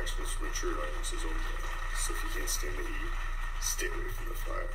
match with sweatshirt items is only. So if you can't stand the heat, stay away from the fire.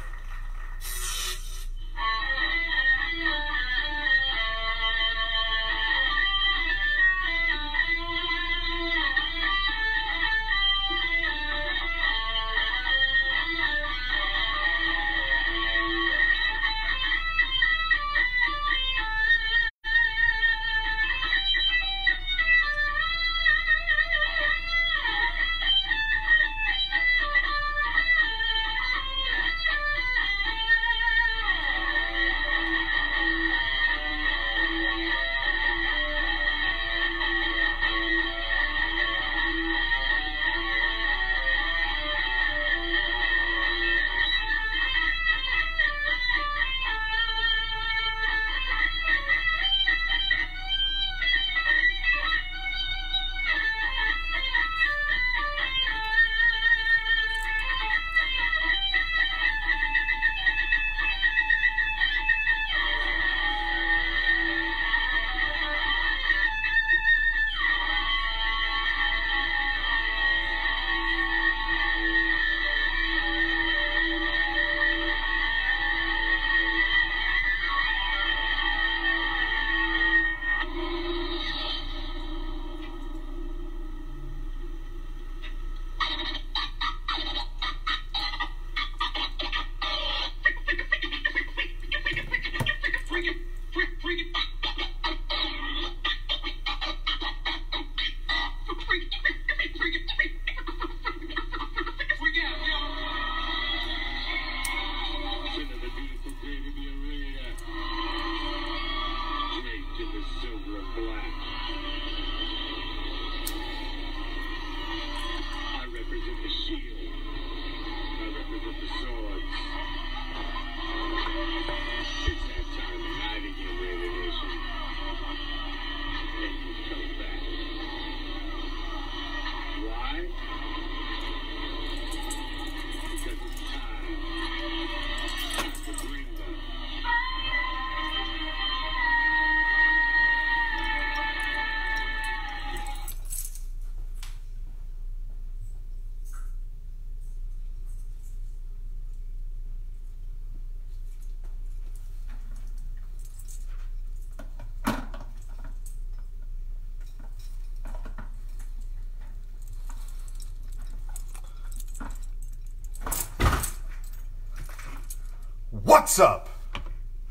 What's up,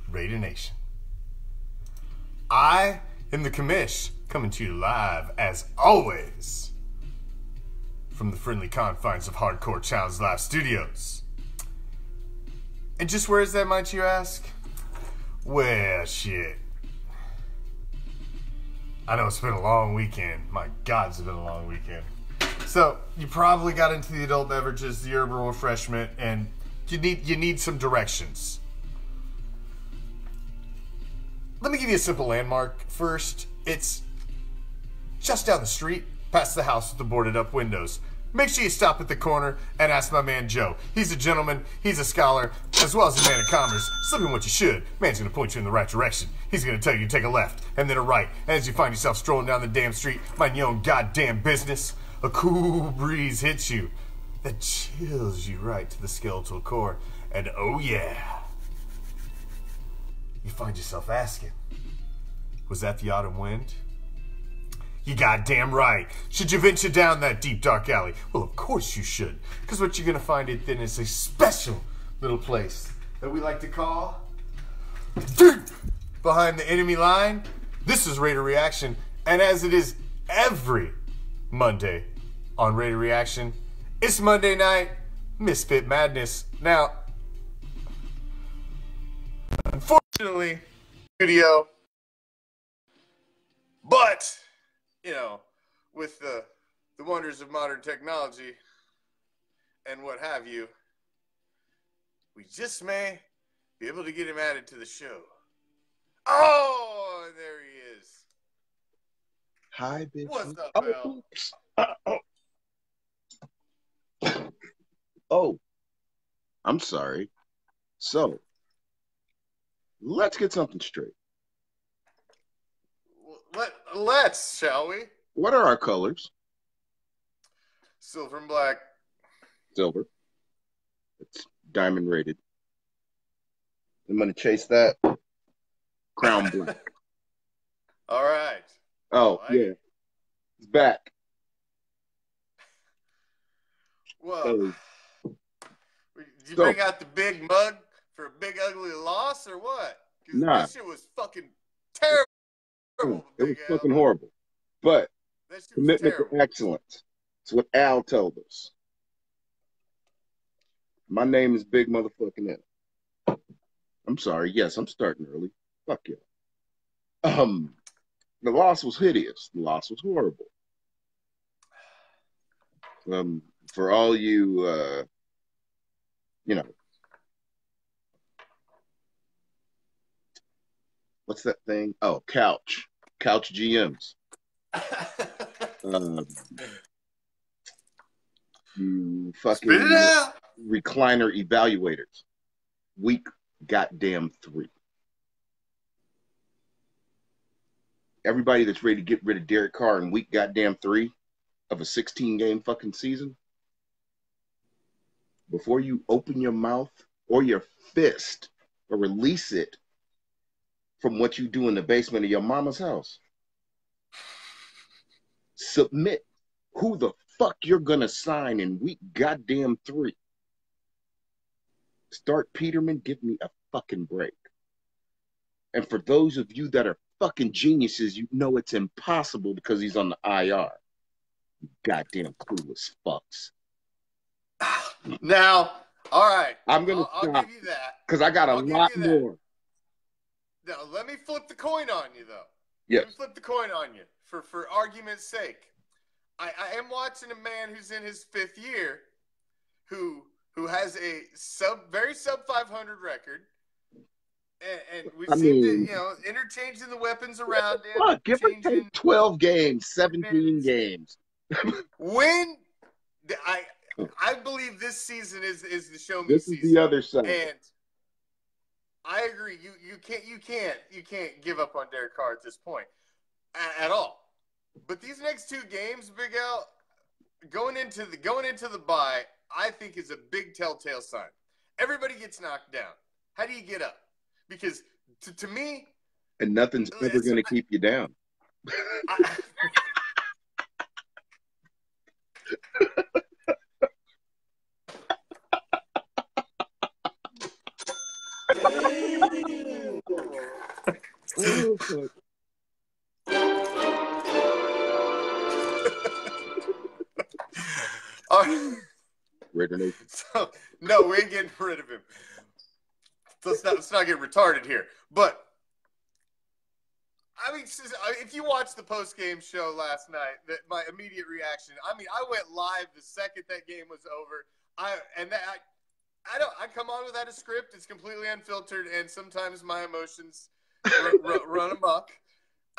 Raider Nation? I am the commish, coming to you live, as always, from the friendly confines of Hardcore Challenge Live Studios. And just where is that, might you ask? Well, shit. I know it's been a long weekend. My God, it's been a long weekend. So, you probably got into the adult beverages, the herbal refreshment, and you need some directions. Let me give you a simple landmark first. It's just down the street, past the house with the boarded up windows. Make sure you stop at the corner and ask my man Joe. He's a gentleman, he's a scholar, as well as a man of commerce. Slipping what you should. Man's gonna point you in the right direction. He's gonna tell you to take a left and then a right. And as you find yourself strolling down the damn street, minding your own goddamn business, a cool breeze hits you that chills you right to the skeletal core. And oh yeah, you find yourself asking, was that the autumn wind? You goddamn right. Should you venture down that deep dark alley? Well, of course you should. Because what you're going to find it then is a special little place that we like to call deep behind the enemy line. This is Raider Reaction. And as it is every Monday on Raider Reaction, it's Monday night Misfit Madness. Now, unfortunately, studio, but you know, with the wonders of modern technology and what have you, we just may be able to get him added to the show. Oh, there he is. Hi, bitch. What's up, Al? Oh, I'm sorry. So, let's get something straight. Let's, shall we? What are our colors? Silver and black. Silver. It's diamond rated. I'm going to chase that. Crown black. All right. Oh, like yeah. it. It's back. Well, did you So- bring out the big mug for a big ugly loss or what? Because Nah. that shit was fucking terrible. It was Big Al. fucking horrible. But That shit was commitment terrible. to excellence. It's what Al told us. My name is Big Motherfucking L. I'm sorry. Yes, I'm starting early. Fuck you. The loss was hideous. The loss was horrible. For all you, you know, what's that thing? Oh, couch GMs. You fucking Spit it out. recliner evaluators. Week goddamn 3. Everybody that's ready to get rid of Derek Carr in week goddamn 3 of a 16-game fucking season, before you open your mouth or your fist or release it from what you do in the basement of your mama's house, submit who the fuck you're gonna sign in week goddamn 3. Start Peterman, give me a fucking break. And for those of you that are fucking geniuses, you know it's impossible because he's on the IR. Goddamn clueless fucks. Now, all right. I'm gonna I'll stop give you that. because I got a I'll give lot you that. more. Now, let me flip the coin on you, though. Yes. Let me flip the coin on you for argument's sake. I am watching a man who's in his 5th year who has a very sub 500 record. And we seem to, interchanging the weapons around him. Look, give or take 12 games, 17 games. When I believe this season is the show me This season. is the other side. And I agree. You can't give up on Derek Carr at this point at all. But these next 2 games, Big L, going into the bye, I think is a big telltale sign. Everybody gets knocked down. How do you get up? Because to me, and nothing's ever going to keep you down. Oh, fuck. Raider Nation. So, no, we ain't getting rid of him. Let's not get retarded here. But I mean, if you watched the post-game show last night, my immediate reaction. I mean, I went live the second that game was over. I come on without a script. It's completely unfiltered, and sometimes my emotions run amok.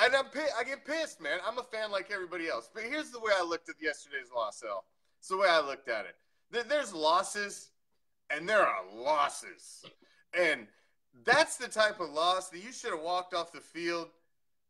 And I get pissed, man. I'm a fan like everybody else. But here's the way I looked at yesterday's loss, L. It's the way I looked at it. There's losses, and there are losses. And that's the type of loss that you should have walked off the field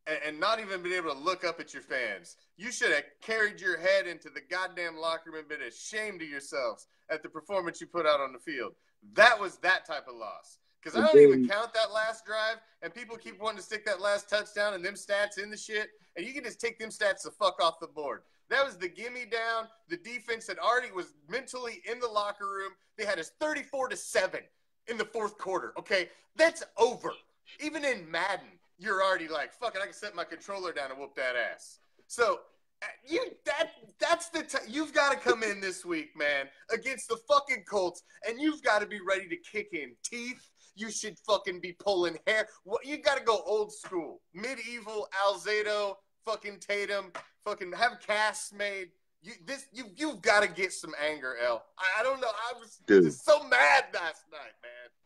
and not even been able to look up at your fans. You should have carried your head into the goddamn locker room and been ashamed of yourselves at the performance you put out on the field. That was that type of loss. Because I don't even count that last drive, and people keep wanting to stick that last touchdown and them stats in the shit, and you can just take them stats the fuck off the board. That was the gimme down. The defense that already was mentally in the locker room. They had us 34-7 in the 4th quarter, okay? That's over. Even in Madden, you're already like, fuck it, I can set my controller down and whoop that ass. So that's you've got to come in this week, man, against the fucking Colts, and you've got to be ready to kick in teeth. You should fucking be pulling hair. You got to go old school. Medieval, Alzado, fucking Tatum, fucking have casts made. You've got to get some anger, L. I don't know. I was just so mad last night,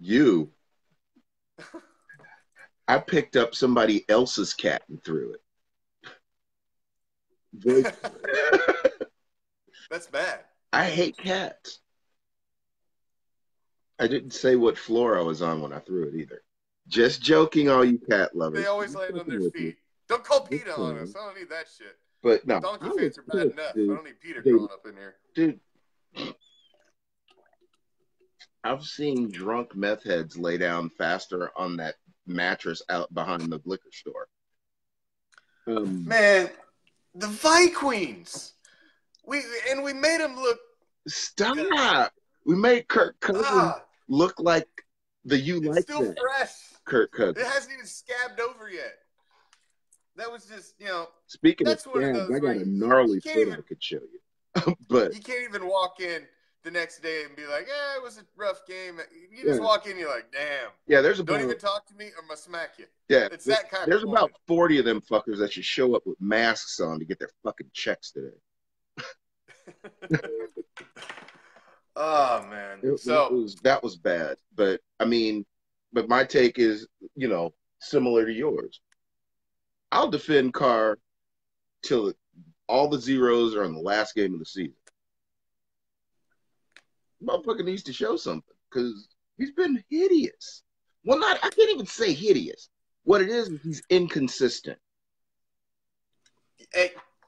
man. I picked up somebody else's cat and threw it. That's bad. I hate cats. I didn't say what floor I was on when I threw it either. Just joking, all you cat lovers. They always land on their feet. Don't call PETA on us. I don't need that shit. But no, Donkey I fans was are bad pissed, enough. I dude. don't need Peter Dude, growing up in here. dude, I've seen drunk meth heads lay down faster on that mattress out behind the liquor store. Man, the Vikings. We made them look. Stop. We made Kirk Cousins look like the you It's like still that fresh. Kirk Cousins. It hasn't even scabbed over yet. That was just, Speaking of that's one of scabs, those I where got a gnarly foot even, I could show you. But you can't even walk in the next day and be like, it was a rough game. You just yeah. walk in, you're like, damn. Yeah, Don't even talk to me or I'm going to smack you. Yeah, It's that kind there's of about moment. 40 of them fuckers that should show up with masks on to get their fucking checks today. Oh man. That was bad. But I mean, but my take is, similar to yours. I'll defend Carr till all the zeros are in the last game of the season. Motherfucker needs to show something because he's been hideous. Well, I can't even say hideous. What it is he's inconsistent.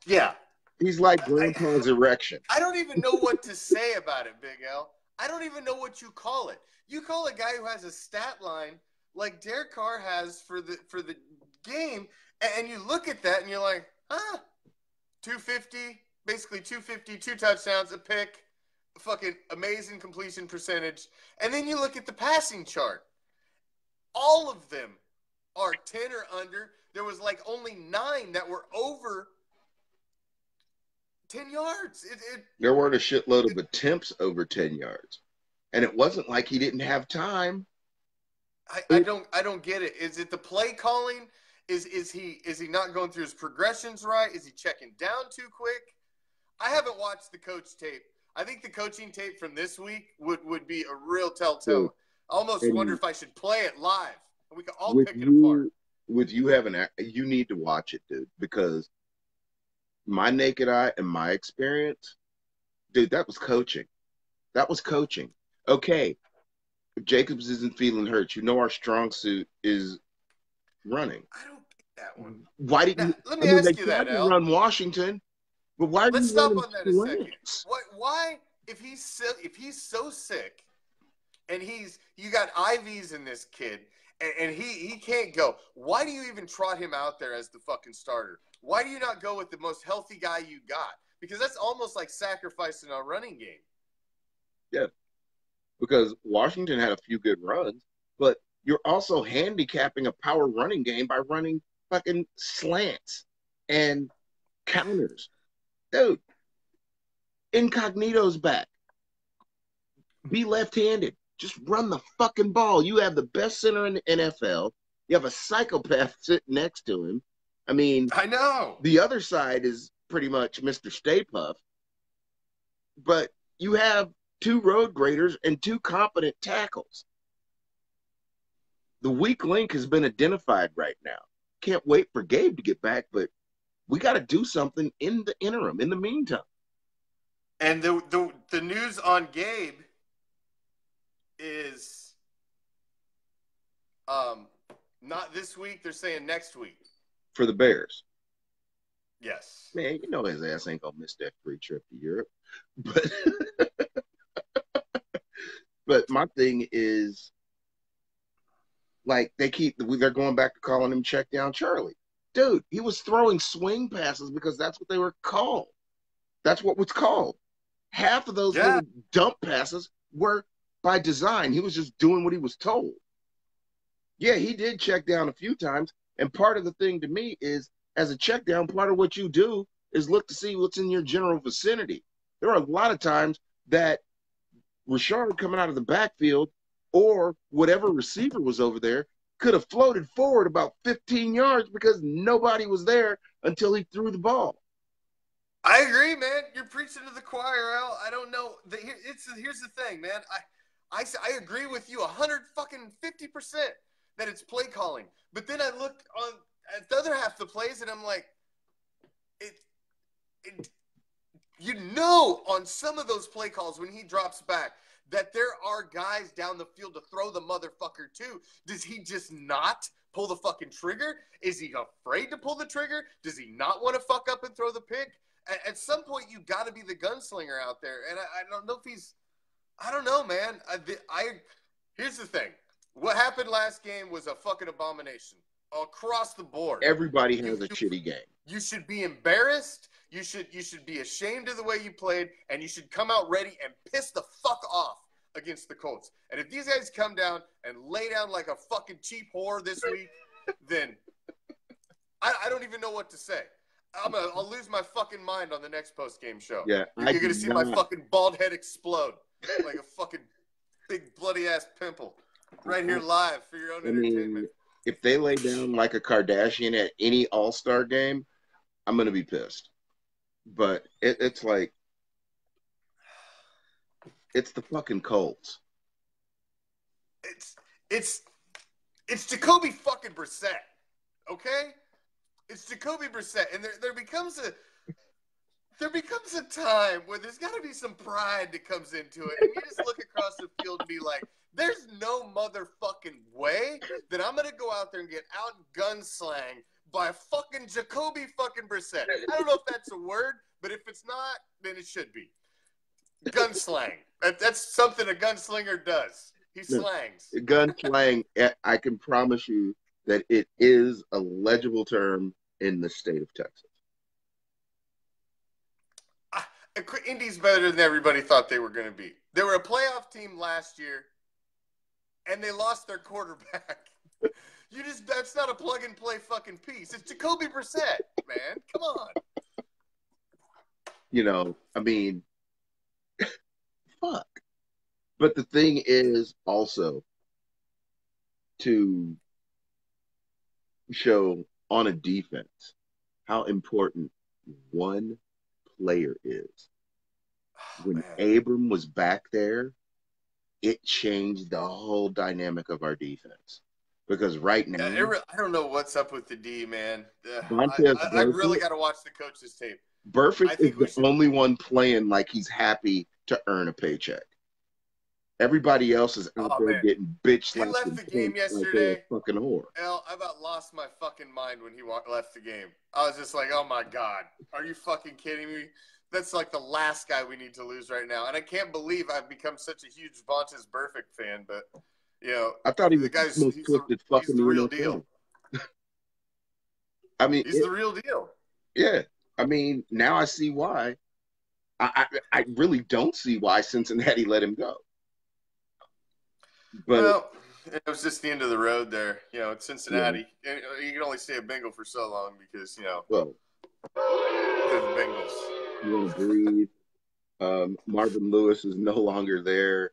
Yeah. He's like Grandpa's erection. I don't even know what to say about it, Big L. I don't even know what you call it. You call a guy who has a stat line like Derek Carr has for the game, and you look at that and you're like, 250, basically 250, 2 touchdowns, a pick, fucking amazing completion percentage. And then you look at the passing chart. All of them are 10 or under. There was like only 9 that were over 10 yards. There weren't a shitload of attempts over 10 yards. And it wasn't like he didn't have time. I don't get it. Is it the play calling? Is he not going through his progressions right? Is he checking down too quick? I haven't watched the coach tape. I think the coaching tape from this week would be a real telltale. I almost wonder if I should play it live. We can all pick it apart. With you having, you need to watch it, dude, because my naked eye and my experience, dude, that was coaching. That was coaching. Okay, if Jacobs isn't feeling hurt, our strong suit is running. I don't get that one. Why didn't let me ask you that, Al. Run Washington, but why? Let's stop on that a second. Why, if he's so sick, and you got IVs in this kid, and he can't go. Why do you even trot him out there as the fucking starter? Why do you not go with the most healthy guy you got? Because that's almost like sacrificing a running game. Yeah, because Washington had a few good runs, but you're also handicapping a power running game by running fucking slants and counters. Dude, Incognito's back. Be left-handed. Just run the fucking ball. You have the best center in the NFL. You have a psychopath sitting next to him. I mean, I know. The other side is pretty much Mr. Stay Puft. But you have 2 road graders and 2 competent tackles. The weak link has been identified right now. Can't wait for Gabe to get back, but we got to do something in the interim, in the meantime. And the news on Gabe is not this week. They're saying next week. For the Bears. Yes. Man, his ass ain't going to miss that free trip to Europe. But my thing is, like, they're going back to calling him check down Charlie. Dude, he was throwing swing passes because that's what they were called. That's what was called. Half of those little dump passes were by design. He was just doing what he was told. Yeah, he did check down a few times. And part of the thing to me is, as a check down, part of what you do is look to see what's in your general vicinity. There are a lot of times that Richard coming out of the backfield or whatever receiver was over there could have floated forward about 15 yards because nobody was there until he threw the ball. I agree, man. You're preaching to the choir, Al. I don't know. Here's the thing, man. I agree with you 150% that it's play calling. But then I look at the other half of the plays, and I'm like, on some of those play calls when he drops back, that there are guys down the field to throw the motherfucker to. Does he just not pull the fucking trigger? Is he afraid to pull the trigger? Does he not want to fuck up and throw the pick? At some point, you got to be the gunslinger out there. And I don't know if he's – I don't know, man. Here's the thing. What happened last game was a fucking abomination across the board. Everybody has a shitty game. You should be embarrassed. You should be ashamed of the way you played, and you should come out ready and piss the fuck off against the Colts. And if these guys come down and lay down like a fucking cheap whore this week, then I don't even know what to say. I'll lose my fucking mind on the next post-game show. Yeah, you're going to see my fucking bald head explode like a fucking big bloody-ass pimple right here live for your own entertainment. If they lay down like a Kardashian at any All-Star game, I'm going to be pissed. But it's like, it's the fucking Colts. It's Jacoby fucking Brissett, okay? It's Jacoby Brissett, and there becomes a time where there's got to be some pride that comes into it, and you just look across the field and be like, there's no motherfucking way that I'm gonna go out there and get out gunslang by fucking Jacoby fucking Brissett. I don't know if that's a word, but if it's not, then it should be. Gunslang. That's something a gunslinger does. He slangs. Gunslang, I can promise you that it is a legible term in the state of Texas. Indy's better than everybody thought they were going to be. They were a playoff team last year, and they lost their quarterback. That's not a plug-and-play fucking piece. It's Jacoby Brissett, man. Come on. You know, I mean, fuck. But the thing is also to show on a defense how important one player is. When Abram was back there, it changed the whole dynamic of our defense. Because right now, I don't know what's up with the D, man. I really got to watch the coach's tape. Burfict is the only one playing like he's happy to earn a paycheck. Everybody else is out there getting bitch slapped. He left the game yesterday. Like a fucking whore. Hell, I about lost my fucking mind when he left the game. I was just like, oh my God, are you fucking kidding me? That's like the last guy we need to lose right now. And I can't believe I've become such a huge Vontaze Burfict fan, but you know, I thought he was the most twisted fucking the real deal. I mean, he's the real deal. Yeah. I mean, now I see why. I really don't see why Cincinnati let him go. But well, it was just the end of the road there. You know, it's Cincinnati. Yeah. You can only stay a Bengal for so long because, you know, they're the Bengals. You want to breathe. Marvin Lewis is no longer there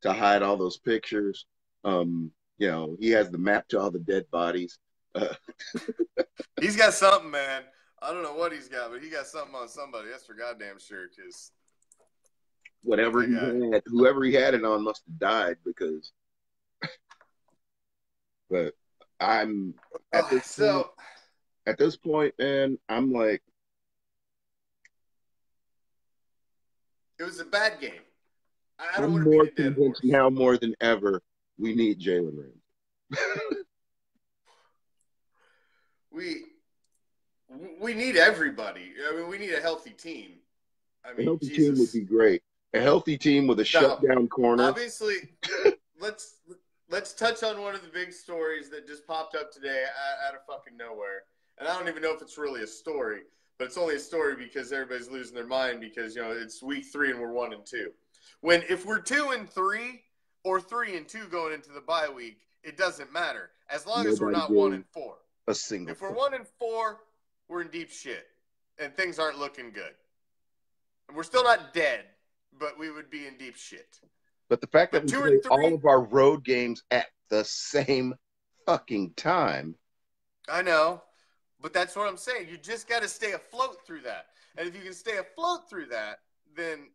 to hide all those pictures. You know, he has the map to all the dead bodies. He's got something, man. I don't know what he's got, but he got something on somebody. That's for goddamn sure. Because whoever he had it on must have died because. But I'm at this point, man, I'm like, it was a bad game. I'm more convinced now more than ever we need Jalen Ramsey. We need everybody. I mean, we need a healthy team. I mean, a healthy team would be great. A healthy team with a shutdown corner. Obviously, let's touch on one of the big stories that just popped up today out of fucking nowhere. And I don't even know if it's really a story, but it's only a story because everybody's losing their mind because, you know, it's week 3 and we're 1-2. If we're 2-3 or 3-2 going into the bye week, it doesn't matter as long as we're not 1-4. A single. If we're 1-4, we're in deep shit and things aren't looking good. And we're still not dead, but we would be in deep shit. But the fact that we play all of our road games at the same fucking time. I know, but that's what I'm saying. You just got to stay afloat through that. And if you can stay afloat through that, then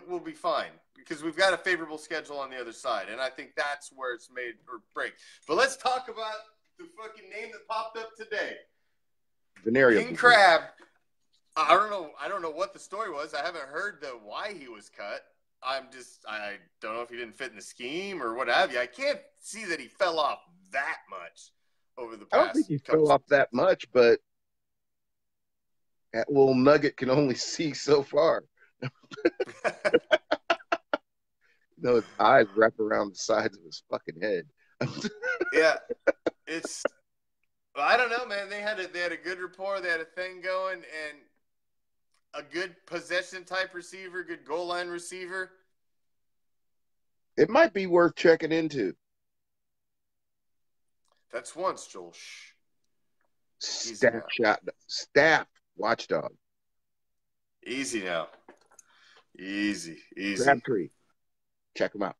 we'll be fine because we've got a favorable schedule on the other side. And I think that's where it's made or break. But let's talk about the fucking name that popped up today. Venereal King Crab. I don't know what the story was. I haven't heard why he was cut. I don't know if he didn't fit in the scheme or what have you. I can't see that he fell off that much. over the I don't think past he couple fell off seasons. that much, but that little nugget can only see so far. No, his eyes wrap around the sides of his fucking head. Yeah, it's I don't know, man. They had a good rapport. They had a thing going, and a good possession type receiver, good goal line receiver. It might be worth checking into. That's once, Joel. Shh. Easy Staff now. staff watchdog. Easy now. Easy. Crabtree. Check him out.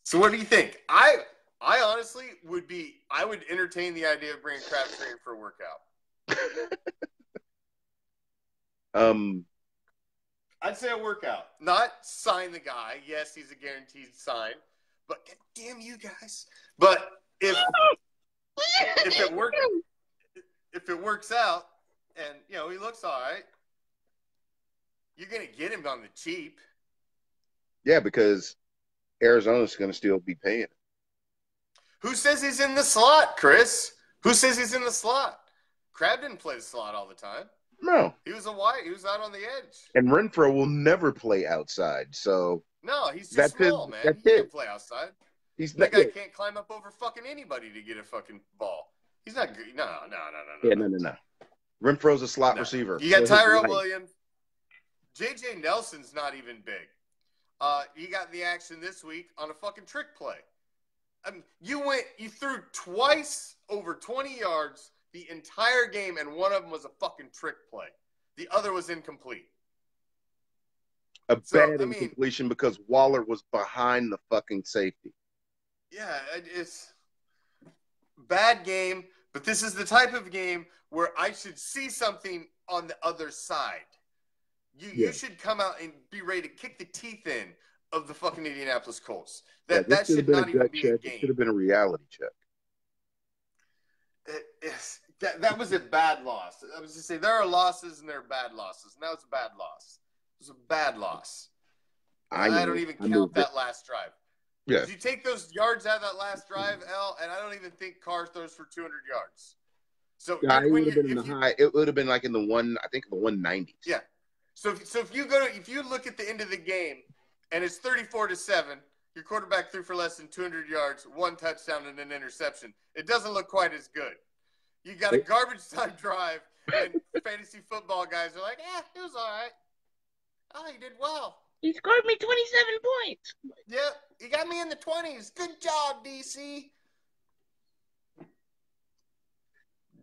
So what do you think? I honestly would entertain the idea of bringing Crabtree in for a workout. I'd say a workout, not sign the guy. Yes, he's a guaranteed sign, but damn you guys. But if it works out, and he looks all right, you're gonna get him on the cheap. Yeah, because Arizona's going to still be paying him. Who says he's in the slot, Chris? Who says he's in the slot? Crab didn't play the slot all the time. No. He was he was out on the edge. And Renfro will never play outside, so no, he's too small, man. He can't play outside. That guy can't climb up over fucking anybody to get a fucking ball. He's not good. No. Yeah, no. Renfro's a slot receiver. You got Tyrell Williams. J.J. Nelson's not even big. He got the action this week on a fucking trick play. I mean, you threw twice over 20 yards the entire game, and one of them was a fucking trick play. The other was incomplete. Bad incompletion because Waller was behind the fucking safety. Yeah, it's bad game, but this is the type of game where I should see something on the other side. You should come out and be ready to kick the teeth in of the fucking Indianapolis Colts. That should not even be a game. It should have been a reality check. That was a bad loss. I was just saying there are losses and there are bad losses, and that was a bad loss. It was a bad loss. I don't even count that last drive. Yeah. Did you take those yards out of that last drive, L? And I don't even think Carr throws for 200 yards. So it would have been in the high. It would have been like in the 190s. Yeah. So if you look at the end of the game and it's 34-7, your quarterback threw for less than 200 yards, 1 touchdown and an interception. It doesn't look quite as good. You got a garbage time drive, and fantasy football guys are like, it was all right. Oh, he did well. He scored me 27 points. Yep, he got me in the 20s. Good job, DC.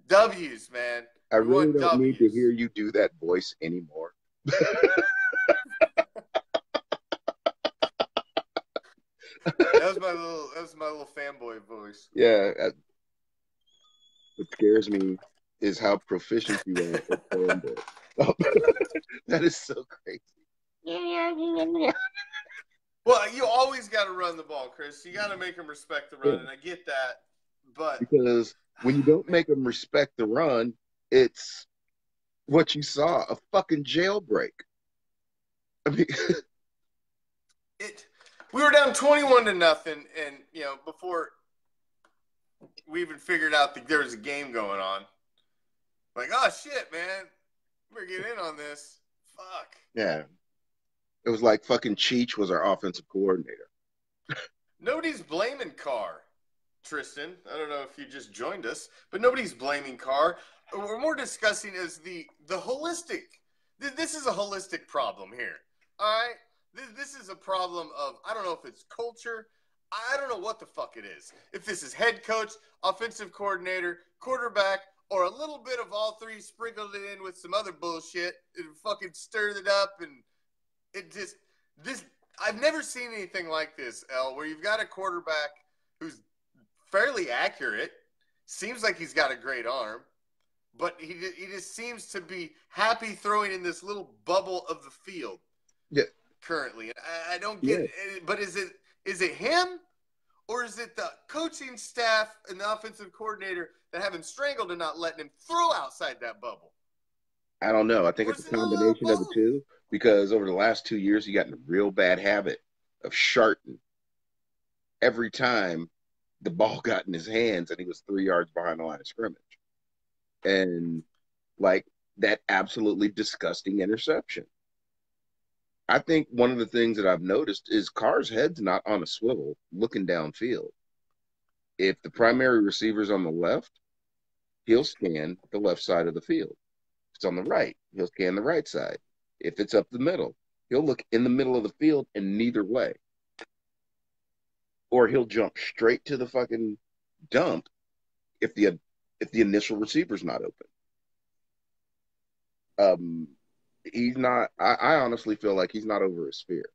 W's, man. I really don't need to hear you do that voice anymore. That was my little fanboy voice. Yeah. What scares me is how proficient you are at fanboy. That is so crazy. Well, you always got to run the ball, Chris. You got to make them respect the run, and I get that. But because when you don't make them respect the run, it's what you saw, a fucking jailbreak. I mean, we were down 21-0, and before we even figured out that there was a game going on, like, oh shit, man, we're getting in on this. Fuck. Yeah. It was like fucking Cheech was our offensive coordinator. Nobody's blaming Carr, Tristan. I don't know if you just joined us, but nobody's blaming Carr. What we're more discussing is the holistic. This is a holistic problem here. All right? This is a problem of, I don't know if it's culture. I don't know what the fuck it is. If this is head coach, offensive coordinator, quarterback, or a little bit of all three sprinkled it in with some other bullshit and fucking stirred it up, and it just I've never seen anything like this, L, where you've got a quarterback who's fairly accurate, seems like he's got a great arm, but he just seems to be happy throwing in this little bubble of the field. Yeah. Currently, I don't get it. But is it him, or is it the coaching staff and the offensive coordinator that have him strangled and not letting him throw outside that bubble? I don't know. I think it's a combination of the two, because over the last 2 years, he got in a real bad habit of sharting every time the ball got in his hands and he was 3 yards behind the line of scrimmage. And like that absolutely disgusting interception. I think one of the things that I've noticed is Carr's head's not on a swivel looking downfield. If the primary receiver's on the left, he'll scan the left side of the field. If it's on the right, he'll scan the right side. If it's up the middle, he'll look in the middle of the field and neither way. Or he'll jump straight to the fucking dump if the initial receiver's not open. He's not. I honestly feel like he's not over his fear.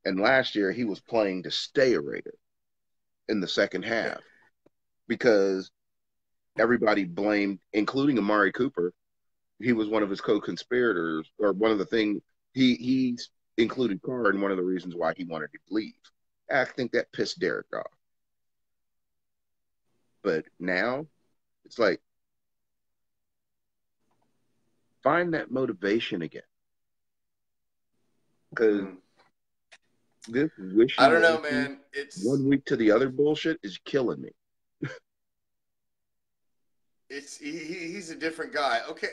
And last year he was playing to stay a Raider in the second half because everybody blamed, including Amari Cooper. He was one of his co-conspirators, or one of the things he's included Carr in one of the reasons why he wanted to leave. I think that pissed Derek off. But now it's like, find that motivation again. Because this wishy, I don't know, man. It's 1 week to the other bullshit is killing me. He's a different guy. Okay,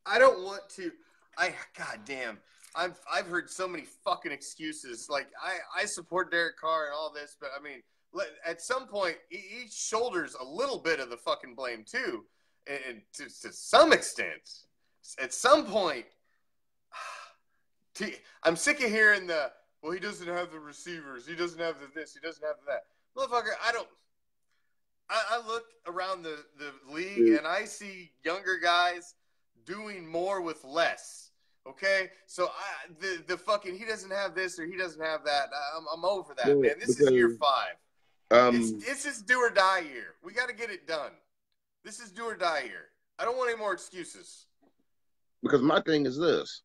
I don't want to. Goddamn. I've heard so many fucking excuses. Like I support Derek Carr and all this, but I mean, at some point he shoulders a little bit of the fucking blame too, and to some extent. At some point, I'm sick of hearing well, he doesn't have the receivers, he doesn't have this, he doesn't have that. Motherfucker, I look around the league and I see younger guys doing more with less. Okay, so the fucking he doesn't have this or he doesn't have that. I'm over that, man. This is year 5. It's just do or die year. We got to get it done. This is do or die year. I don't want any more excuses. Because my thing is this.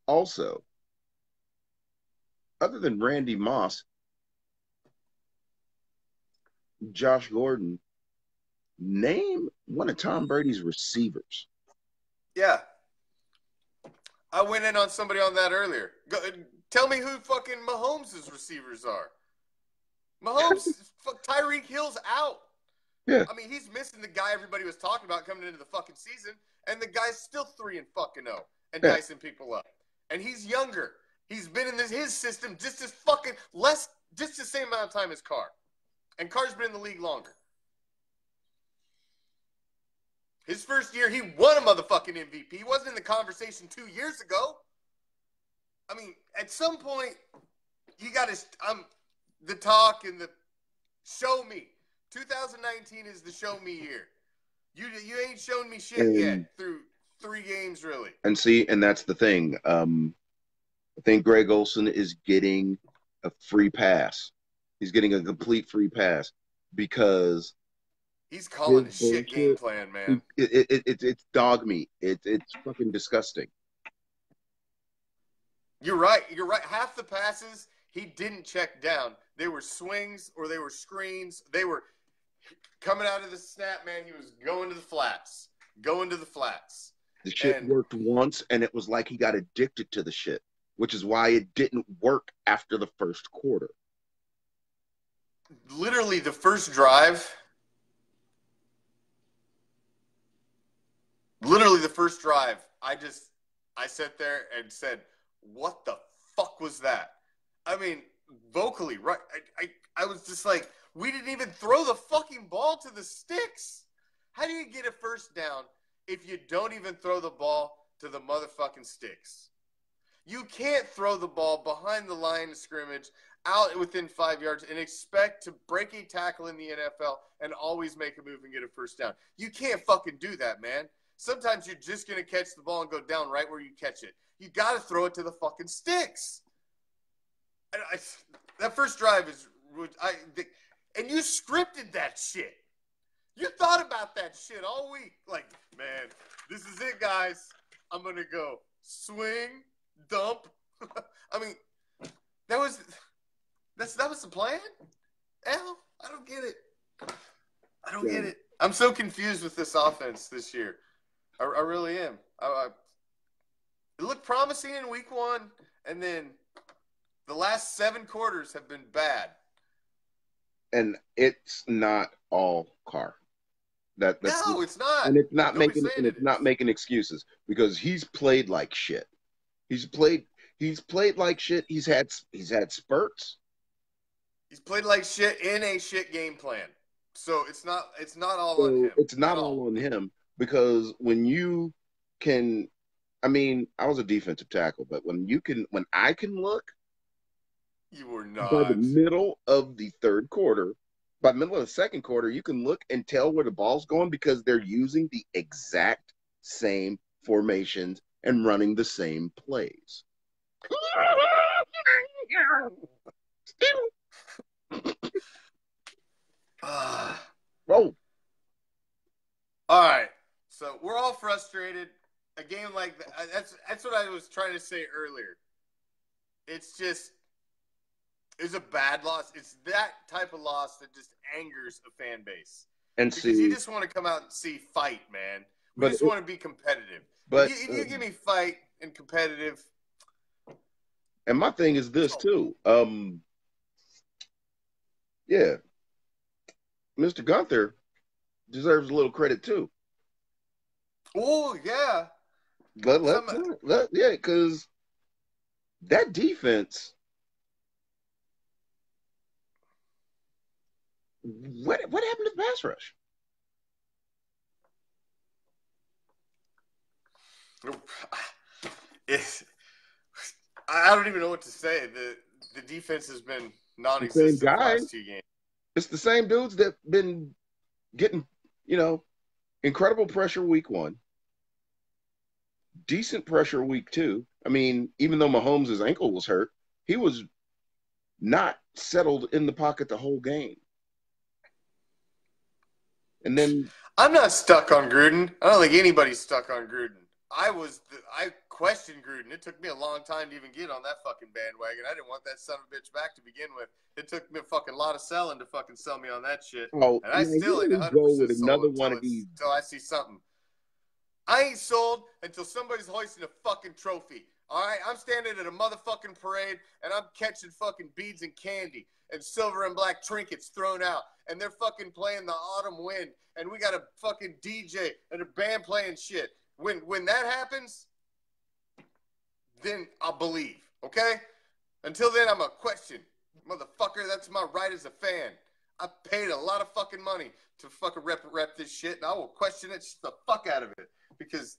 Also, other than Randy Moss, Josh Gordon, name one of Tom Brady's receivers. Yeah. I went in on somebody on that earlier. Tell me who fucking Mahomes' receivers are. Mahomes, Tyreek Hill's out. Yeah. I mean, he's missing the guy everybody was talking about coming into the fucking season, and the guy's still 3-0 and dicing people up. And he's younger. He's been in his system just as fucking just the same amount of time as Carr. And Carr's been in the league longer. His first year, he won a motherfucking MVP. He wasn't in the conversation 2 years ago. I mean, at some point, you got to the talk and the show me. 2019 is the show me year. You ain't shown me shit yet through 3 games, really. And see, and that's the thing. I think Greg Olsen is getting a free pass. He's getting a complete free pass because he's calling a shit game plan, man. It's dog meat. It's fucking disgusting. You're right. Half the passes he didn't check down. They were swings or they were screens. They were coming out of the snap, man. He was going to the flats. The shit worked once, and it was like he got addicted to the shit, which is why it didn't work after the first quarter. Literally, the first drive. I sat there and said, "What the fuck was that?" I mean, vocally, right? I was just like, we didn't even throw the fucking ball to the sticks. How do you get a first down if you don't even throw the ball to the motherfucking sticks? You can't throw the ball behind the line of scrimmage out within 5 yards and expect to break a tackle in the NFL and always make a move and get a first down. You can't fucking do that, man. Sometimes you're just going to catch the ball and go down right where you catch it. You got to throw it to the fucking sticks. That first drive is and you scripted that shit. You thought about that shit all week. Like, man, this is it, guys. I'm going to go swing, dump. I mean, that was the plan? Hell, I don't get it. Get it. I'm so confused with this offense this year. I really am. It looked promising in week 1, and then the last 7 quarters have been bad. And it's not all Carr. That's No, it's not. and it's not Nobody's making saying it is. excuses because he's played like shit. He's played like shit. He's had spurts. He's played like shit in a shit game plan. So it's not all on So him it's at not all. all on him because when you can, I mean, I was a defensive tackle, but when I can look You were by the not. middle of the third quarter, by the middle of the second quarter, you can look and tell where the ball's going because they're using the exact same formations and running the same plays. Oh, All right. So we're all frustrated. A game like that, that's what I was trying to say earlier. It's just it's a bad loss. It's that type of loss that just angers a fan base. and Because you see, just want to come out and see fight, man. We but just want to be competitive. but If you give me fight and competitive, and my thing is this too. Yeah, Mr. Gunther deserves a little credit too. oh yeah. Yeah, because that defense. What happened to the pass rush? It's, I don't even know what to say. The defense has been The same non-existent the guys. last 2 games. It's the same dudes that been getting, incredible pressure week 1, decent pressure week 2. I mean, even though Mahomes' ankle was hurt, he was not settled in the pocket the whole game. And then I'm not stuck on Gruden. I don't think anybody's stuck on Gruden. I questioned Gruden. It took me a long time to even get on that fucking bandwagon. I didn't want that son of a bitch back to begin with. It took me a fucking lot of selling to fucking sell me on that shit. oh, And I still ain't 100% go with sold another one of these. until I see something. I ain't sold until somebody's hoisting a fucking trophy. All right? I'm standing at a motherfucking parade, and I'm catching fucking beads and candy and silver and black trinkets thrown out, and they're fucking playing the autumn wind, and we got a fucking DJ and a band playing shit. When that happens, then I'll believe, okay? Until then, I'm a question. Motherfucker, that's my right as a fan. I paid a lot of fucking money to fucking rep this shit, and I will question it just the fuck out of it. Because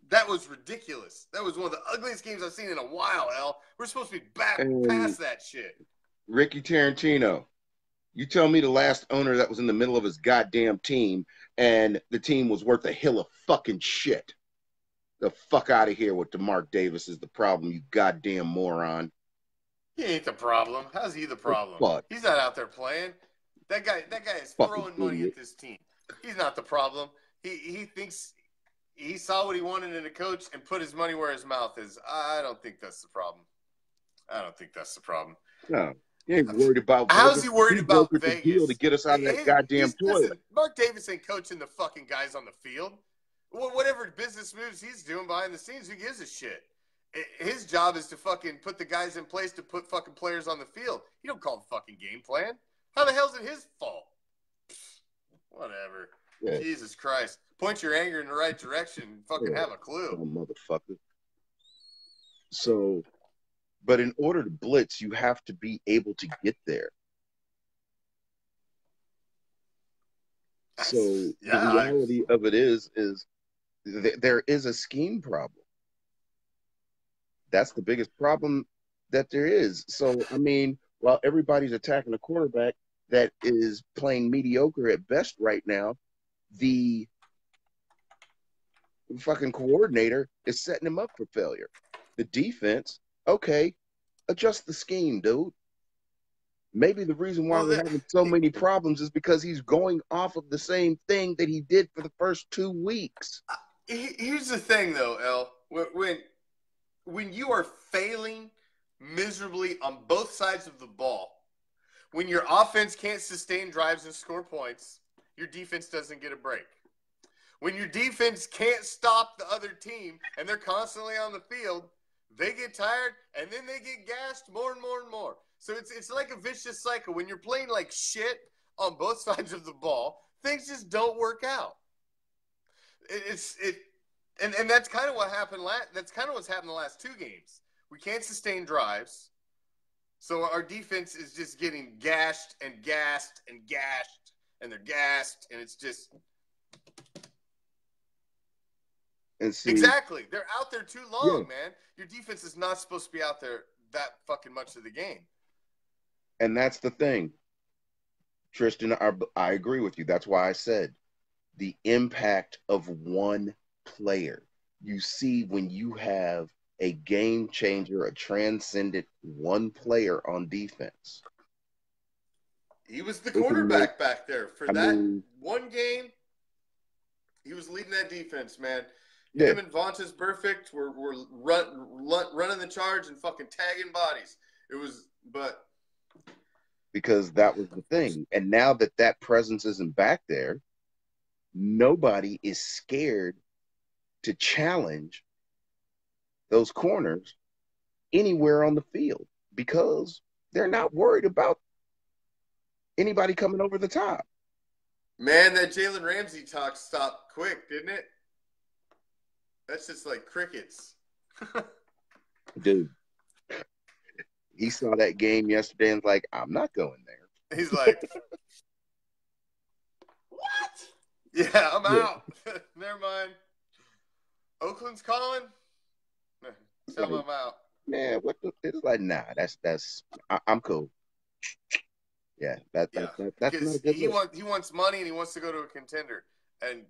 that was ridiculous. That was one of the ugliest games I've seen in a while, Al. We're supposed to be back past that shit. Ricky Tarantino, you tell me the last owner that was in the middle of his goddamn team and the team was worth a hill of fucking shit. The fuck out of here with DeMarc Davis is the problem, you goddamn moron. He ain't the problem. How's he the problem? Fuck. He's not out there playing. That guy is throwing money at this team. He's not the problem. He thinks he saw what he wanted in a coach and put his money where his mouth is. I don't think that's the problem. No, he ain't worried about. How's he worried about Vegas? Deal to get us out of that goddamn toilet. Listen, Mark Davis ain't coaching the fucking guys on the field. Whatever business moves he's doing behind the scenes, who gives a shit? His job is to fucking put the guys in place to put fucking players on the field. He don't call the fucking game plan. How the hell's it his fault? Whatever. Yeah. Jesus Christ. Point your anger in the right direction and fucking have a clue. Oh, motherfucker. So, but in order to blitz, you have to be able to get there. So the reality of it is there is a scheme problem. That's the biggest problem that there is. So, I mean, while everybody's attacking a quarterback that is playing mediocre at best right now, the fucking coordinator is setting him up for failure. The defense, okay, adjust the scheme, dude. Maybe the reason why we're having so many problems is because he's going off of the same thing that he did for the first 2 weeks. Here's the thing, though, El. When you are failing miserably on both sides of the ball, when your offense can't sustain drives and score points, your defense doesn't get a break. When your defense can't stop the other team and they're constantly on the field, they get tired and then they get gassed more and more and more. So it's like a vicious cycle. When you're playing like shit on both sides of the ball, things just don't work out. And that's kind of what happened. That's kind of what's happened the last two games. We can't sustain drives, so our defense is just getting gashed and gassed and gashed, and they're gassed, and it's just exactly. They're out there too long, man. Your defense is not supposed to be out there that fucking much of the game. And that's the thing, Tristan. I agree with you. That's why I said the impact of one player. You see, when you have a game changer, a transcendent one player on defense. He was the quarterback back there for one game. He was leading that defense, man. Yeah. Him and Vontaze Burfict were running the charge and fucking tagging bodies. It was, but because that was the thing. And now that presence isn't back there, nobody is scared to challenge those corners anywhere on the field because they're not worried about anybody coming over the top. Man, that Jalen Ramsey talk stopped quick, didn't it? That's just like crickets. Dude, he saw that game yesterday and was like, I'm not going there. He's like, what? Yeah, I'm out. Never mind. Oakland's calling? Tell him I'm out. Man, it's like, nah, I'm cool. Yeah, that's not a good he wants money and he wants to go to a contender. And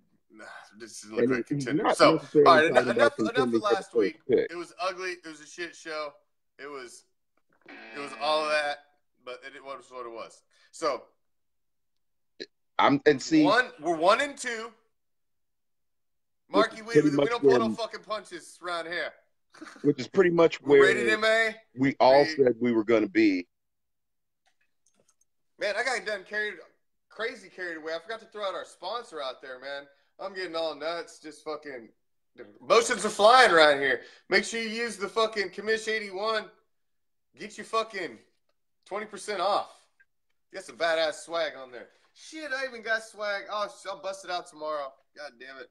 this doesn't look like a contender. So, all right, enough of last week. It was ugly. It was a shit show. It was all of that, but it was what it was. So, we're 1-2. Marky, we don't pull no fucking punches around here. Which is pretty much where rated MA. We all said we were going to be. Man, I got done crazy carried away. I forgot to throw out our sponsor out there, man. I'm getting all nuts. Just fucking motions are flying around here. Make sure you use the fucking Commish 81. Get you fucking 20% off. Get some badass swag on there. Shit, I even got swag. Oh, I'll bust it out tomorrow. God damn it.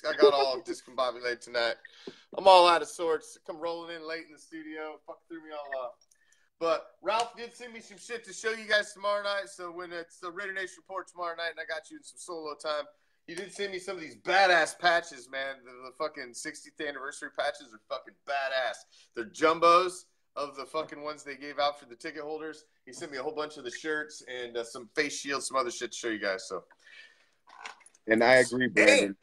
I got all discombobulated tonight. I'm all out of sorts. Come rolling in late in the studio. Fuck threw me all off. But Ralph did send me some shit to show you guys tomorrow night. So when it's the Raider Nation report tomorrow night and I got you in some solo time, he did send me some of these badass patches, man. The fucking 60th anniversary patches are fucking badass. They're jumbos of the fucking ones they gave out for the ticket holders. He sent me a whole bunch of the shirts and some face shields, some other shit to show you guys. So, and I agree, Brandon.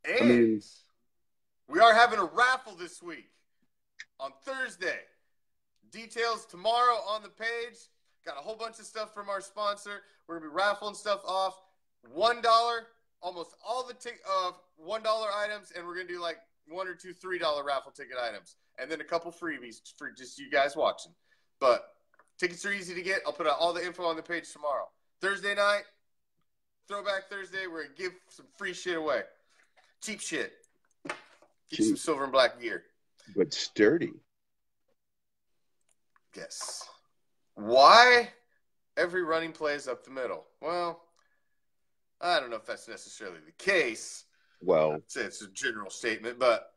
And we are having a raffle this week on Thursday. Details tomorrow on the page. Got a whole bunch of stuff from our sponsor. We're going to be raffling stuff off. $1, almost all the $1 items, and we're going to do like $1 or $2 $3 raffle ticket items. And then a couple freebies for just you guys watching. But tickets are easy to get. I'll put out all the info on the page tomorrow. Thursday night, Throwback Thursday, we're going to give some free shit away. Cheap shit. Get you some silver and black gear. But sturdy. Yes. Why every running play is up the middle? Well, I don't know if that's necessarily the case. Well, I'd say it's a general statement, but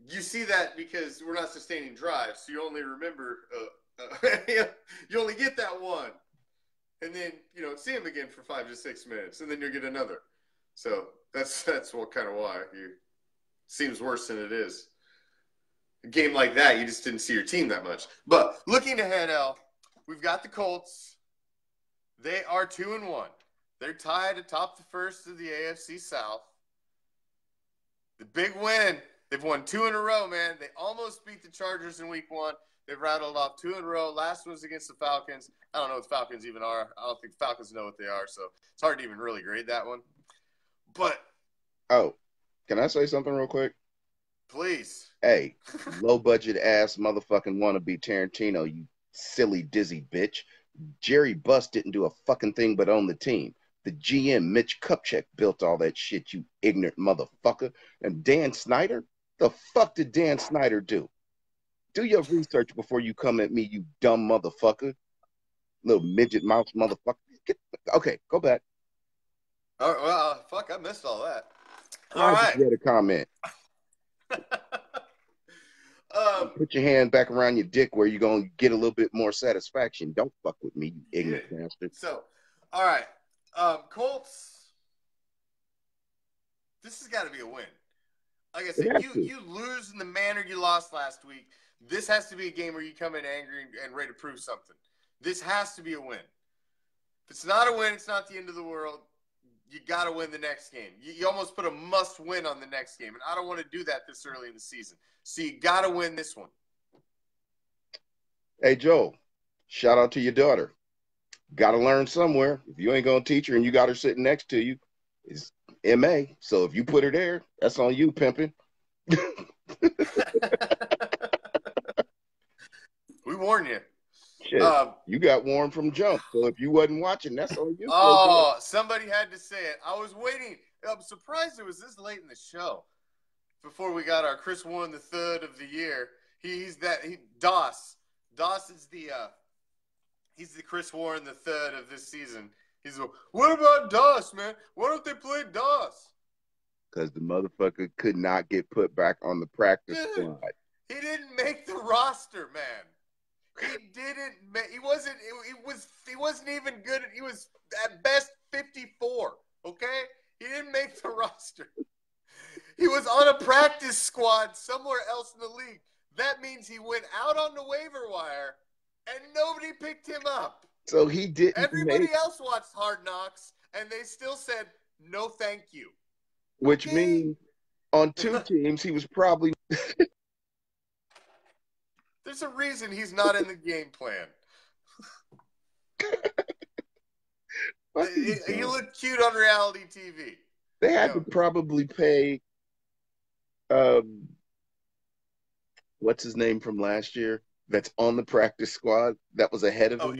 you see that because we're not sustaining drives, so you only remember, you only get that one. And then, see him again for 5 to 6 minutes, and then you'll get another. So that's what kind of why it seems worse than it is. A game like that, you just didn't see your team that much. But looking ahead, Al, we've got the Colts. They are 2-1. They're tied atop the first of the AFC South. The big win. They've won 2 in a row, man. They almost beat the Chargers in week 1. They've rattled off 2 in a row. Last one was against the Falcons. I don't know what the Falcons even are. I don't think Falcons know what they are, so it's hard to even really grade that one. But can I say something real quick? Please. Hey, low-budget ass motherfucking wannabe Tarantino, you silly dizzy bitch. Jerry Buss didn't do a fucking thing but own the team. The GM, Mitch Kupchak, built all that shit, you ignorant motherfucker. And Dan Snyder? The fuck did Dan Snyder do? Do your research before you come at me, you dumb motherfucker. Little midget mouse motherfucker. Okay, go back. Oh, well, fuck, I missed all that. I just read a comment. Put your hand back around your dick where you're going to get a little bit more satisfaction. Don't fuck with me, you ignorant bastard. So, all right. Colts, this has got to be a win. Like I said, you lose in the manner you lost last week. This has to be a game where you come in angry and ready to prove something. This has to be a win. If it's not a win, it's not the end of the world. You got to win the next game. You almost put a must win on the next game, and I don't want to do that this early in the season. So you got to win this one. Hey, Joe, shout out to your daughter. Got to learn somewhere. If you ain't going to teach her and you got her sitting next to you, it's MA. So if you put her there, that's on you, pimping. We warn you. Shit, you got warned from jump. So if you wasn't watching, that's on you. Oh, somebody had to say it. I was waiting. I'm surprised it was this late in the show before we got our Chris Warren the third of the year. Doss. Doss is he's the Chris Warren the third of this season. He's like, what about Doss, man? Why don't they play Doss? Because the motherfucker could not get put back on the practice squad. He didn't make the roster, man. He wasn't even good. He was at best 54. Okay? He didn't make the roster. He was on a practice squad somewhere else in the league. That means he went out on the waiver wire and nobody picked him up. So he didn't. Everybody else watched Hard Knocks and they still said, no, thank you. Which means on two teams, he was probably. There's a reason he's not in the game plan. He looked cute on reality TV. They had to probably pay, what's his name from last year? That's on the practice squad. That was ahead of him.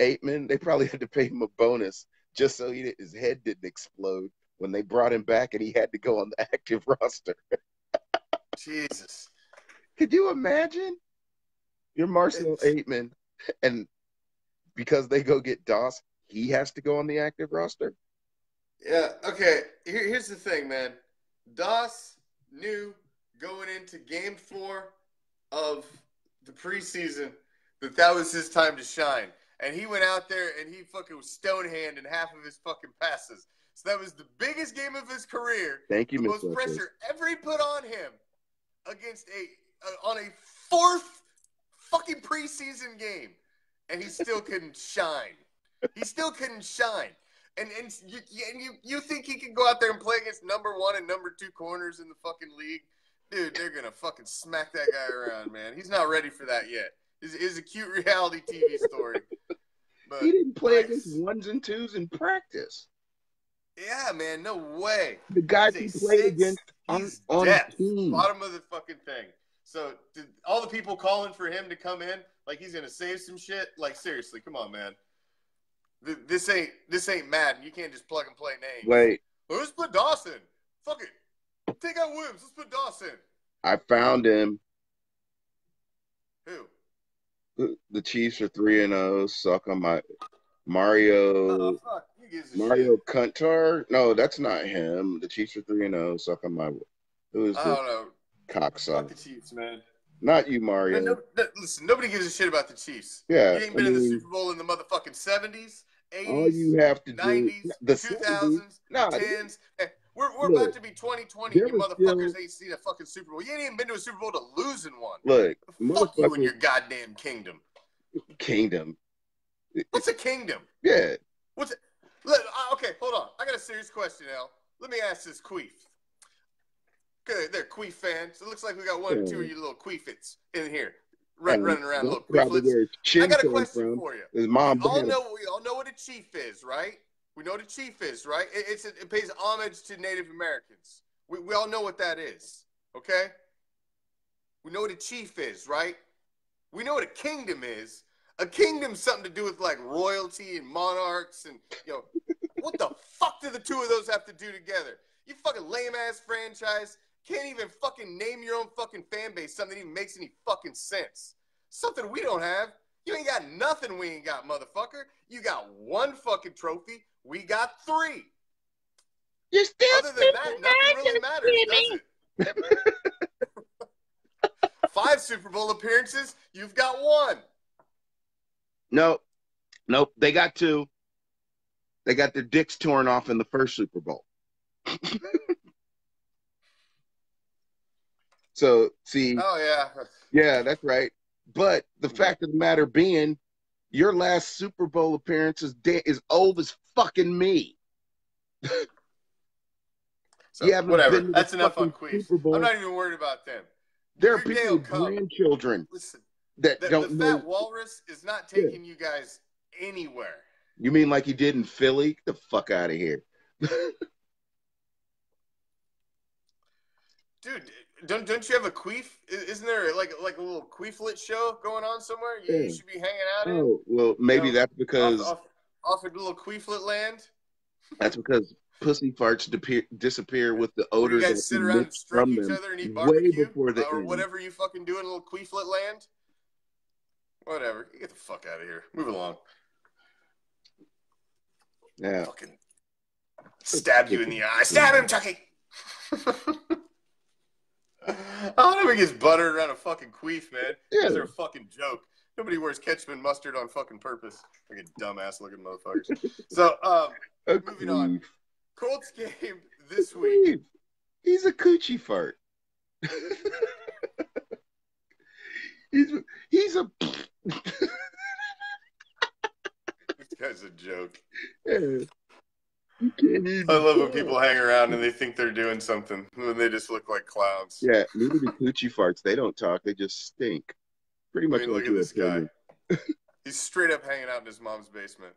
Aitman. They probably had to pay him a bonus just so his head didn't explode when they brought him back and he had to go on the active roster. Jesus. Could you imagine? You're Marcel Aitman, and because they go get Doss, he has to go on the active roster? Yeah, okay. Here's the thing, man. Doss knew going into game 4 of the preseason that was his time to shine. And he went out there and he fucking was stonehand in half of his fucking passes. So that was the biggest game of his career. Thank you, the most pressure ever he put on him against on a 4th fucking preseason game, and he still couldn't shine. He still couldn't shine. And you think he can go out there and play against number 1 and number 2 corners in the fucking league? Dude, they're gonna fucking smack that guy around, man. He's not ready for that yet. It's a cute reality TV story. But he didn't play against 1s and 2s in practice. Yeah, man, no way. The guy he played against on team. Bottom of the fucking thing. So all the people calling for him to come in, like he's gonna save some shit. Like seriously, come on, man. This ain't Madden. You can't just plug and play names. Wait. Well, let's put Dawson. Fuck it. Take out Williams. Let's put Dawson. I found him. Who? The Chiefs are 3-0. Suck on my Mario. Fuck. Mario Cuntar. No, that's not him. The Chiefs are 3-0. Suck on my. Who is this? I don't know. Cocksucker. Fuck the Chiefs, man. Not you, Mario. Listen, nobody gives a shit about the Chiefs. Yeah, you ain't been in the Super Bowl in the motherfucking 70s, 80s, all you have to 90s, do, the 2000s, 10s. We're about to be 2020. You motherfuckers ain't seen a fucking Super Bowl. You ain't even been to a Super Bowl to lose in one. Look, fuck you and your goddamn kingdom. Kingdom. What's a kingdom? Yeah. What's it? Okay, hold on. I got a serious question, Al. Let me ask this Queef. They're Queef fans. It looks like we got one or two of you little Queefits in here running around, little Queeflets. I got a question for you. His mom. We all know what a chief is, right? We know what a chief is, right? It pays homage to Native Americans. We all know what that is, okay? We know what a chief is, right? We know what a kingdom is. A kingdom's something to do with like royalty and monarchs and, what the fuck do the two of those have to do together? You fucking lame-ass franchise. Can't even fucking name your own fucking fan base, something that even makes any fucking sense. Something we don't have. You ain't got nothing we ain't got, motherfucker. You got one fucking trophy. We got 3. You're still Other than that, nothing really matters, does it? 5 Super Bowl appearances, you've got 1. Nope. They got 2. They got their dicks torn off in the first Super Bowl. So, see. Oh, yeah. Yeah, that's right. But the fact of the matter being, your last Super Bowl appearance is old as fucking me. So, whatever. That's enough on Queefs. I'm not even worried about them. There are people with grandchildren that don't know. The Fat Walrus is not taking you guys anywhere. You mean like he did in Philly? Get the fuck out of here. Dude, don't you have a queef? Isn't there like a little queeflet show going on somewhere? You should be hanging out in. Oh, well, maybe that's because off a little queeflet land. That's because pussy farts disappear with the odor. You guys sit around and stroke each other and eat barbecue, or whatever you fucking do in a little queeflet land. Whatever, get the fuck out of here. Move along. Yeah. Fucking stab you in the eye. Stab him, Chucky. I don't know if he gets buttered around a fucking queef, man. Yeah. They're a fucking joke. Nobody wears ketchup and mustard on fucking purpose. Like a dumbass looking motherfuckers. So, moving on. Colts game this week. He's a coochie fart. he's a. This guy's a joke. Yeah. I love when people hang around and they think they're doing something when they just look like clowns. Yeah, neither do coochie farts. They don't talk. They just stink. Pretty much. Look at this guy. He's straight up hanging out in his mom's basement.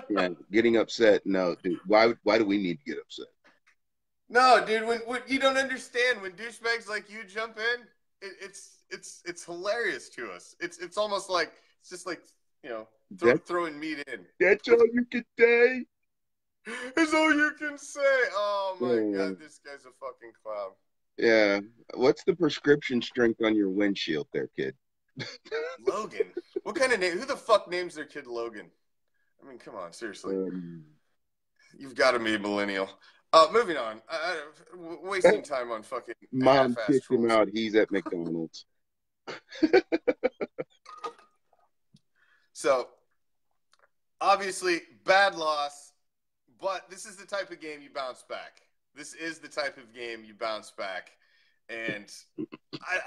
Yeah, getting upset. No, dude. Why do we need to get upset? No, dude. When you don't understand when douchebags like you jump in, it's hilarious to us. It's almost like it's just like throwing meat in. That's all you can say. That's all you can say. Oh my god, this guy's a fucking clown. Yeah. What's the prescription strength on your windshield there, kid? Logan. What kind of name? Who the fuck names their kid Logan? I mean, come on, seriously. You've got to be a millennial. Moving on. Wasting time on fucking Mom kicked him out. He's at McDonald's. So, obviously, bad loss, but this is the type of game you bounce back. This is the type of game you bounce back. And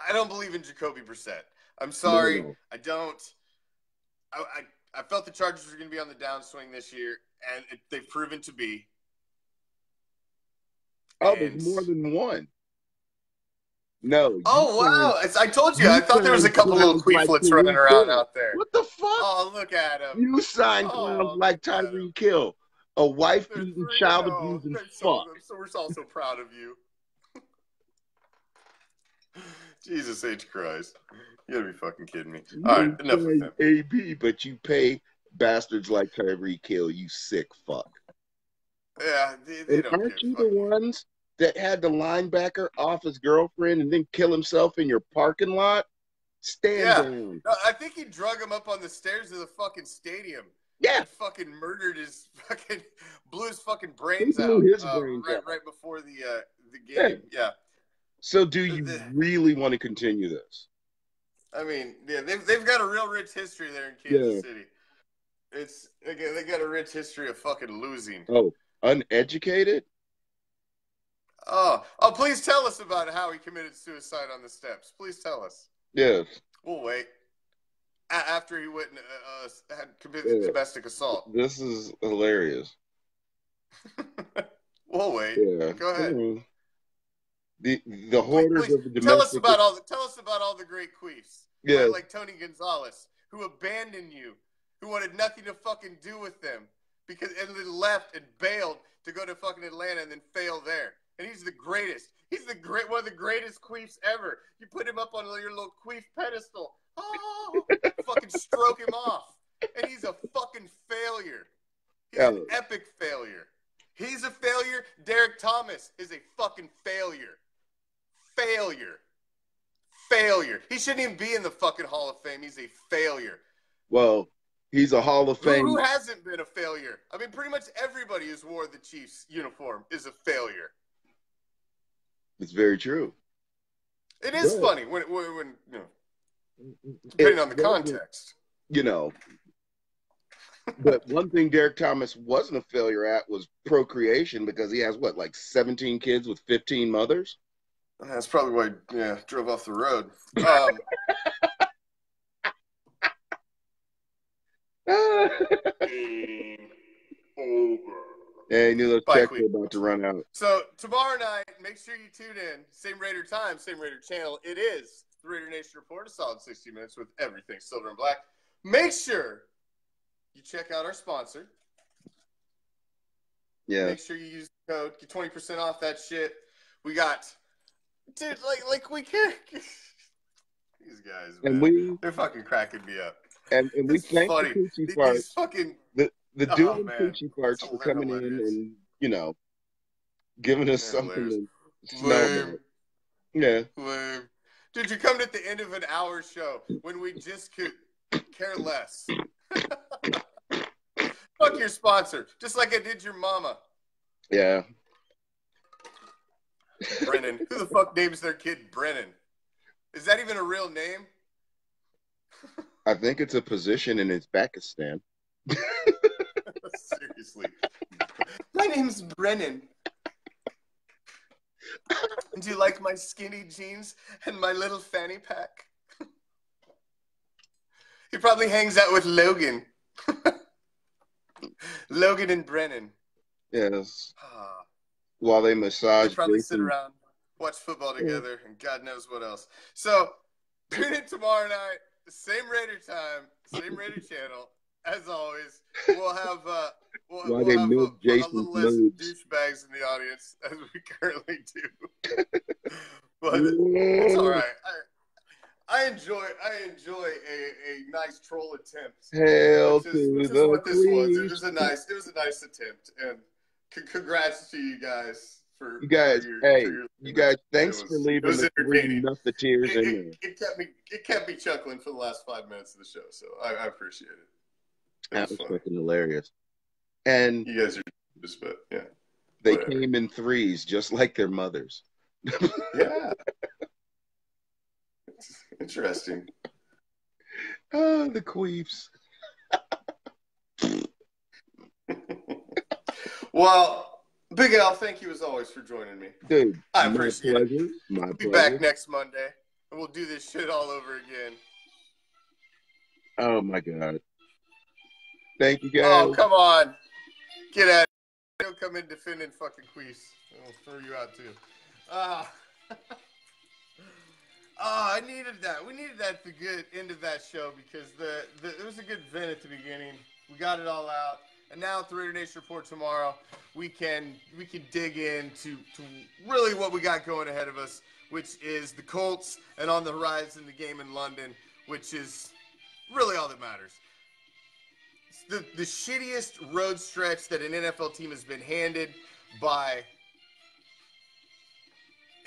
I don't believe in Jacoby Brissett. I'm sorry. No. I don't. I felt the Chargers were going to be on the downswing this year, and they've proven to be. Oh, there's more than one. No. Oh, wow. I told you. I thought there was a couple little queeflets running around out there. What the fuck? Oh, look at him. You signed clowns like Tyreek Hill. A wife-beating, child-abusing fuck. We're all so proud of you. Jesus H. Christ. You gotta be fucking kidding me. All right, enough of him. AB, but you pay bastards like Tyreek Hill, you sick fuck. Yeah, they don't aren't you the ones that had the linebacker off his girlfriend and then kill himself in your parking lot? Stand down. No, I think he drug him up on the stairs of the fucking stadium. Yeah. He fucking murdered his fucking, blew his fucking brains out. Right before the game. Yeah. So do you really want to continue this? I mean, yeah, they've got a real rich history there in Kansas City. They got a rich history of fucking losing. Oh, uneducated? Oh, please tell us about how he committed suicide on the steps. Please tell us. Yes. We'll wait. After he went and had committed domestic assault. This is hilarious. We'll wait. Yeah. Go ahead. The hoarders of the domestic. Tell us about all the great queefs. Yeah. Like Tony Gonzalez, who abandoned you, who wanted nothing to fucking do with them, and then left and bailed to go to fucking Atlanta and then fail there. And he's the greatest. He's one of the greatest queefs ever. You put him up on your little queef pedestal. Oh, fucking stroke him off. And he's a fucking failure. He's an epic failure. He's a failure. Derek Thomas is a fucking failure. failure. He shouldn't even be in the fucking Hall of Fame. He's a failure. Well, he's a Hall of Fame. Who hasn't been a failure? I mean, pretty much everybody who's wore the Chiefs uniform is a failure. It's very true. It is funny when you know, depending on the context. You know. But one thing Derek Thomas wasn't a failure at was procreation, because he has, what, like 17 kids with 15 mothers? That's probably why he drove off the road. Yeah, you know those checks are about to run out. So tomorrow night, make sure you tune in. Same Raider time, same Raider channel. It is the Raider Nation Report, a solid 60 minutes with everything silver and black. Make sure you check out our sponsor. Yeah. Make sure you use the code. Get 20% off that shit. We got, dude, like we can't. These guys, man, and they're fucking cracking me up. And we thank the Coochie Farts. The dude and Coochie Farts for coming in and, you know, giving us something to smell about. Yeah. Lame. Dude, you come at the end of an hour show when we just could care less. Fuck your sponsor, just like I did your mama. Yeah. Brennan. Who the fuck names their kid Brennan? Is that even a real name? I think it's a position in Uzbekistan. Seriously. My name's Brennan. Do you like my skinny jeans and my little fanny pack? He probably hangs out with Logan. Logan and Brennan. Yes. While they massage. They probably sit around, watch football together, and God knows what else. So, tune in tomorrow night, same Raider time, same Raider channel. As always, we'll have we'll have a little less douchebags in the audience as we currently do. But it's all right. I enjoy a nice troll attempt. Hail which is what this was. It was a nice attempt, and congrats to you guys for you guys. You guys, thanks for leaving the three Musketeers in there. It kept me chuckling for the last 5 minutes of the show, so I appreciate it. That was fucking hilarious. And you guys are just, but yeah, they came in threes, just like their mothers. Yeah. Interesting. Oh, the queefs. Well, Big Al, thank you as always for joining me. Dude, I appreciate it. My we'll pleasure. Be back next Monday, and we'll do this shit all over again. Oh, my God. Thank you, guys. Oh, come on. Get at it. Don't come in defending fucking queefs. I'll throw you out, too. I needed that. We needed that at the good end of that show because it was a good vent at the beginning. We got it all out. And now at the Raider Nation Report tomorrow, we can dig into really what we got going ahead of us, which is the Colts and on the horizon the game in London, which is really all that matters. The shittiest road stretch that an NFL team has been handed by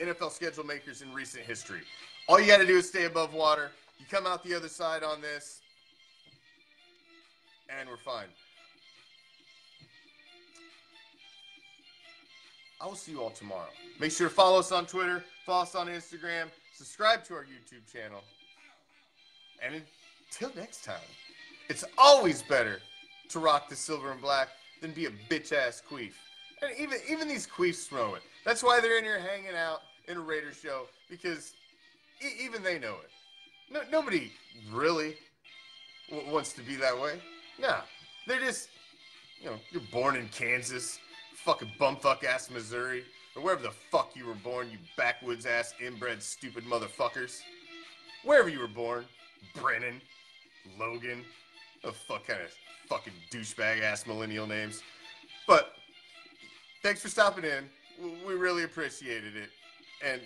NFL schedule makers in recent history. All you got to do is stay above water. You come out the other side on this, and we're fine. I will see you all tomorrow. Make sure to follow us on Twitter, follow us on Instagram, subscribe to our YouTube channel. And until next time, it's always better to rock the silver and black than be a bitch-ass queef. And even these queefs know it. That's why they're in here hanging out in a Raider show, because even they know it. Nobody really wants to be that way. Nah, they're just, you're born in Kansas, fucking bumfuck-ass Missouri, or wherever the fuck you were born, you backwoods-ass, inbred, stupid motherfuckers. Wherever you were born, Brennan, Logan, the fuck kind of fucking douchebag-ass millennial names. But thanks for stopping in. We really appreciated it. And,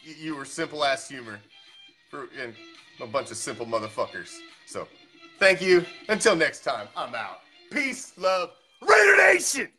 you were simple-ass humor and a bunch of simple motherfuckers. So, thank you. Until next time, I'm out. Peace, love, Raider Nation!